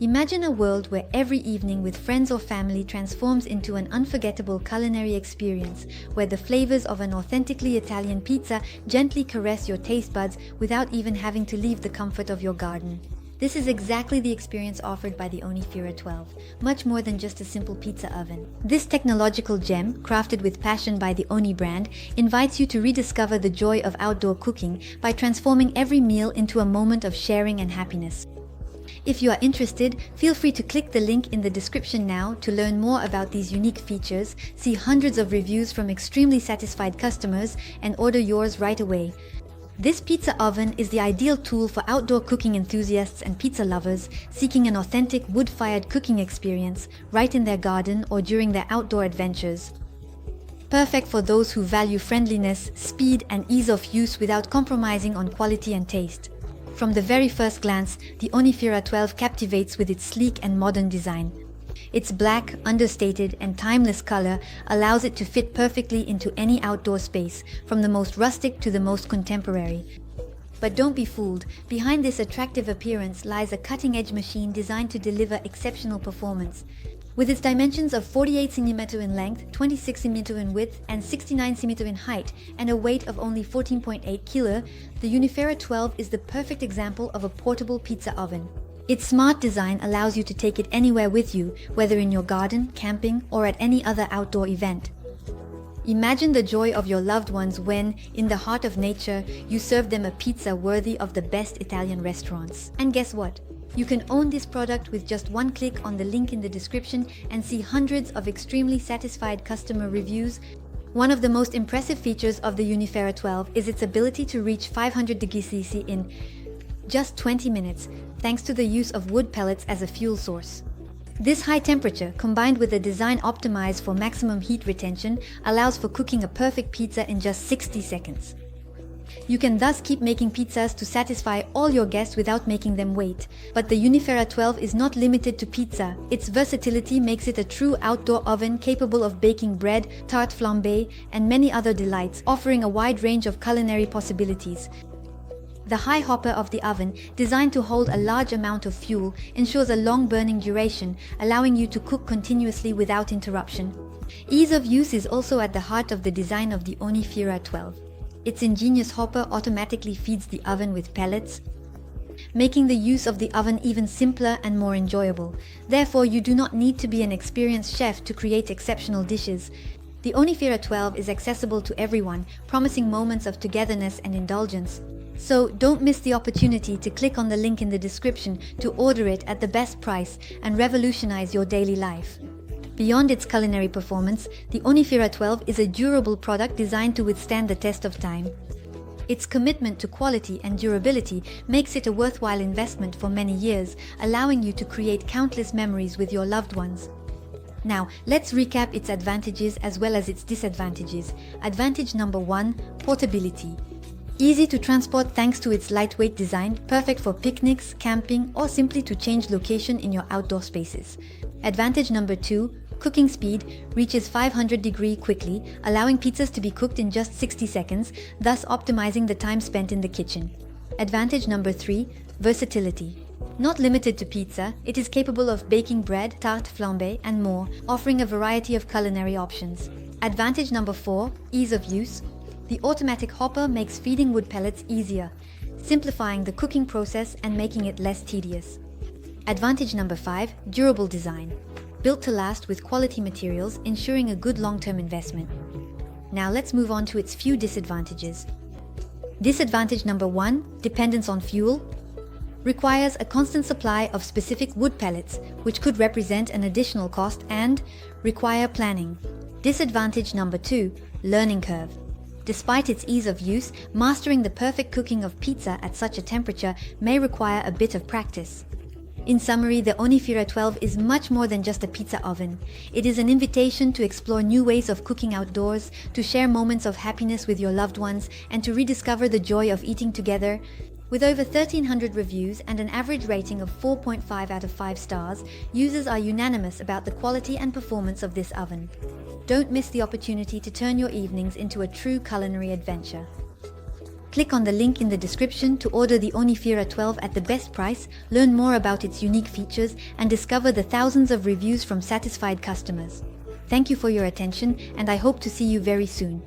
Imagine a world where every evening with friends or family transforms into an unforgettable culinary experience, where the flavors of an authentically Italian pizza gently caress your taste buds without even having to leave the comfort of your garden. This is exactly the experience offered by the Ooni Fyra 12, much more than just a simple pizza oven. This technological gem, crafted with passion by the Ooni brand, invites you to rediscover the joy of outdoor cooking by transforming every meal into a moment of sharing and happiness. If you are interested, feel free to click the link in the description now to learn more about these unique features, see hundreds of reviews from extremely satisfied customers, and order yours right away. This pizza oven is the ideal tool for outdoor cooking enthusiasts and pizza lovers seeking an authentic wood-fired cooking experience right in their garden or during their outdoor adventures. Perfect for those who value friendliness, speed, and ease of use without compromising on quality and taste. From the very first glance, the Ooni Fyra 12 captivates with its sleek and modern design. Its black, understated, and timeless color allows it to fit perfectly into any outdoor space, from the most rustic to the most contemporary. But don't be fooled, behind this attractive appearance lies a cutting-edge machine designed to deliver exceptional performance. With its dimensions of 48 cm in length, 26 cm in width, and 69 cm in height, and a weight of only 14.8 kg, the Ooni Fyra 12 is the perfect example of a portable pizza oven. Its smart design allows you to take it anywhere with you, whether in your garden, camping, or at any other outdoor event. Imagine the joy of your loved ones when, in the heart of nature, you serve them a pizza worthy of the best Italian restaurants. And guess what? You can own this product with just one click on the link in the description and see hundreds of extremely satisfied customer reviews. One of the most impressive features of the Ooni Fyra 12 is its ability to reach 500 degrees Celsius in just 20 minutes, thanks to the use of wood pellets as a fuel source. This high temperature, combined with a design optimized for maximum heat retention, allows for cooking a perfect pizza in just 60 seconds. You can thus keep making pizzas to satisfy all your guests without making them wait. But the Ooni Fyra 12 is not limited to pizza. Its versatility makes it a true outdoor oven capable of baking bread, tart flambe, and many other delights, offering a wide range of culinary possibilities. The high hopper of the oven, designed to hold a large amount of fuel, ensures a long burning duration, allowing you to cook continuously without interruption. Ease of use is also at the heart of the design of the Ooni Fyra 12. Its ingenious hopper automatically feeds the oven with pellets, making the use of the oven even simpler and more enjoyable. Therefore, you do not need to be an experienced chef to create exceptional dishes. The Ooni Fyra 12 is accessible to everyone, promising moments of togetherness and indulgence. So don't miss the opportunity to click on the link in the description to order it at the best price and revolutionize your daily life. Beyond its culinary performance, the Ooni Fyra 12 is a durable product designed to withstand the test of time. Its commitment to quality and durability makes it a worthwhile investment for many years, allowing you to create countless memories with your loved ones. Now, let's recap its advantages as well as its disadvantages. Advantage number 1, portability. Easy to transport thanks to its lightweight design, perfect for picnics, camping, or simply to change location in your outdoor spaces. Advantage number 2, cooking speed, reaches 500 degrees quickly, allowing pizzas to be cooked in just 60 seconds, thus optimizing the time spent in the kitchen. Advantage number 3, versatility. Not limited to pizza, it is capable of baking bread, tart flambe, and more, offering a variety of culinary options. Advantage number 4, ease of use. The automatic hopper makes feeding wood pellets easier, simplifying the cooking process and making it less tedious. Advantage number 5, durable design. Built to last with quality materials, ensuring a good long-term investment. Now let's move on to its few disadvantages. Disadvantage number 1, dependence on fuel. Requires a constant supply of specific wood pellets, which could represent an additional cost and require planning. Disadvantage number 2, learning curve. Despite its ease of use, mastering the perfect cooking of pizza at such a temperature may require a bit of practice. In summary, the Ooni Fyra 12 is much more than just a pizza oven. It is an invitation to explore new ways of cooking outdoors, to share moments of happiness with your loved ones, and to rediscover the joy of eating together. With over 1,300 reviews and an average rating of 4.5 out of 5 stars, users are unanimous about the quality and performance of this oven. Don't miss the opportunity to turn your evenings into a true culinary adventure. Click on the link in the description to order the Ooni Fyra 12 at the best price, learn more about its unique features, and discover the thousands of reviews from satisfied customers. Thank you for your attention, and I hope to see you very soon.